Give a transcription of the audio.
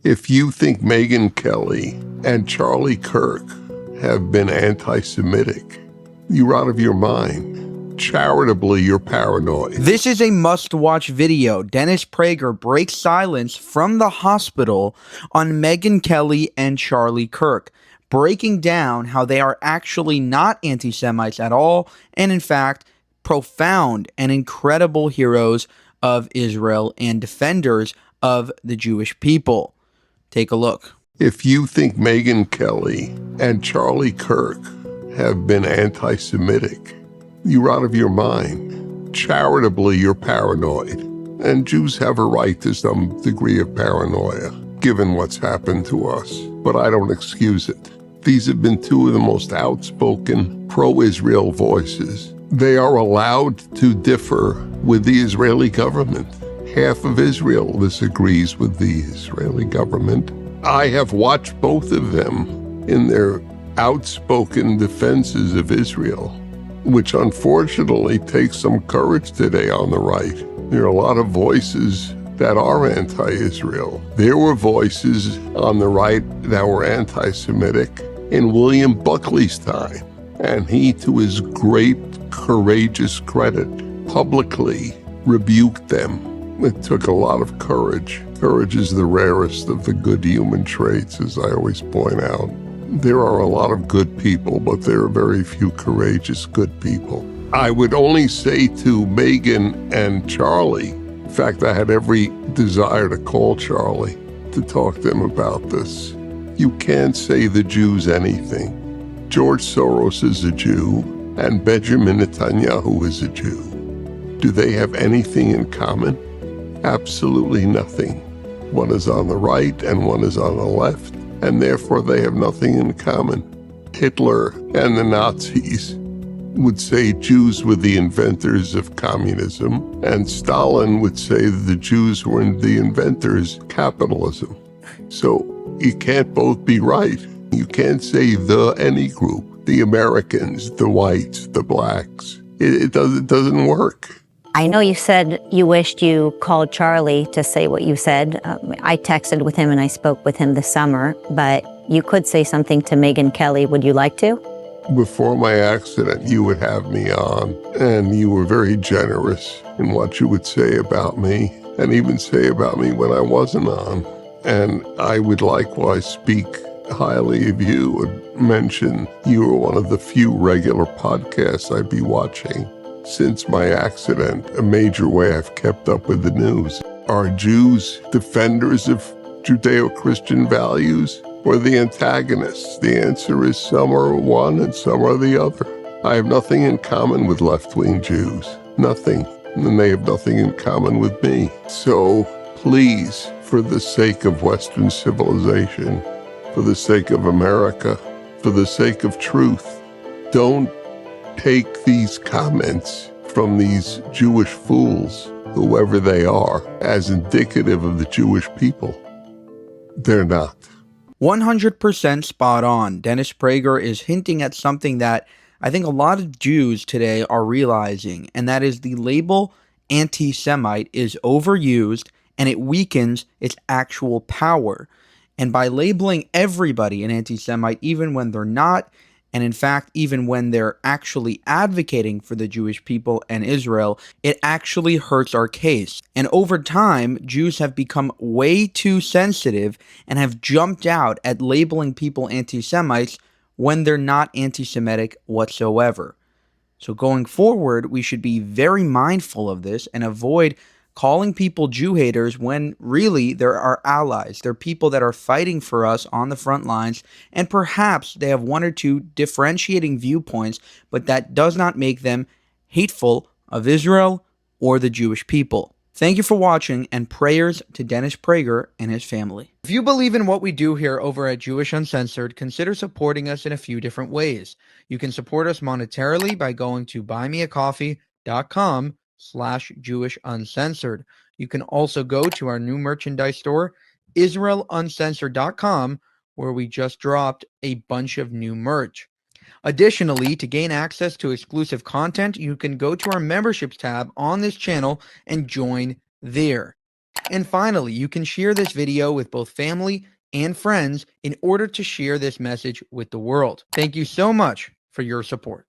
If you think Megyn Kelly and Charlie Kirk have been anti-Semitic, you're out of your mind. Charitably, you're paranoid. This is a must-watch video. Dennis Prager breaks silence from the hospital on Megyn Kelly and Charlie Kirk, breaking down how they are actually not anti-Semites at all, and in fact, profound and incredible heroes of Israel and defenders of the Jewish people. Take a look. If you think Megyn Kelly and Charlie Kirk have been anti-Semitic, you're out of your mind. Charitably, you're paranoid. And Jews have a right to some degree of paranoia, given what's happened to us. But I don't excuse it. These have been two of the most outspoken pro-Israel voices. They are allowed to differ with the Israeli government. Half of Israel disagrees with the Israeli government. I have watched both of them in their outspoken defenses of Israel, which unfortunately takes some courage today on the right. There are a lot of voices that are anti-Israel. There were voices on the right that were anti-Semitic in William Buckley's time, and he, to his great courageous credit, publicly rebuked them. It took a lot of courage. Courage is the rarest of the good human traits, as I always point out. There are a lot of good people, but there are very few courageous good people. I would only say to Megyn and Charlie, in fact, I had every desire to call Charlie to talk to him about this. You can't say the Jews anything. George Soros is a Jew, and Benjamin Netanyahu is a Jew. Do they have anything in common? Absolutely nothing. One is on the right and one is on the left, and therefore they have nothing in common. Hitler and the Nazis would say Jews were the inventors of communism, and Stalin would say the Jews were the inventors of capitalism. So you can't both be right. You can't say the any group, the Americans, the whites, the blacks. It doesn't work. I know you said you wished you called Charlie to say what you said. I texted with him and I spoke with him this summer, but you could say something to Megyn Kelly. Would you like to? Before my accident, you would have me on, and you were very generous in what you would say about me, and even say about me when I wasn't on. And I would likewise speak highly of you and mention you were one of the few regular podcasts I'd be watching. Since my accident, a major way I've kept up with the news. Are Jews defenders of Judeo-Christian values or the antagonists? The answer is some are one and some are the other. I have nothing in common with left-wing Jews. Nothing. And they have nothing in common with me. So please, for the sake of Western civilization, for the sake of America, for the sake of truth, don't take these comments from these Jewish fools, whoever they are, as indicative of the Jewish people. They're not. 100% spot on. Dennis Prager is hinting at something that I think a lot of Jews today are realizing, and that is the label anti-Semite is overused and it weakens its actual power. And by labeling everybody an anti-Semite, even when they're not, and in fact, even when they're actually advocating for the Jewish people and Israel, it actually hurts our case. And over time, Jews have become way too sensitive and have jumped out at labeling people anti-Semites when they're not anti-Semitic whatsoever. So going forward, we should be very mindful of this and avoid calling people Jew haters when really they're our allies. They're people that are fighting for us on the front lines, and perhaps they have one or two differentiating viewpoints, but that does not make them hateful of Israel or the Jewish people. Thank you for watching, and prayers to Dennis Prager and his family. If you believe in what we do here over at Jewish Uncensored, consider supporting us in a few different ways. You can support us monetarily by going to buymeacoffee.com/Jewish Uncensored. You can also go to our new merchandise store, IsraelUncensored.com, where we just dropped a bunch of new merch. Additionally, to gain access to exclusive content, you can go to our memberships tab on this channel and join there. And finally, you can share this video with both family and friends in order to share this message with the world. Thank you so much for your support.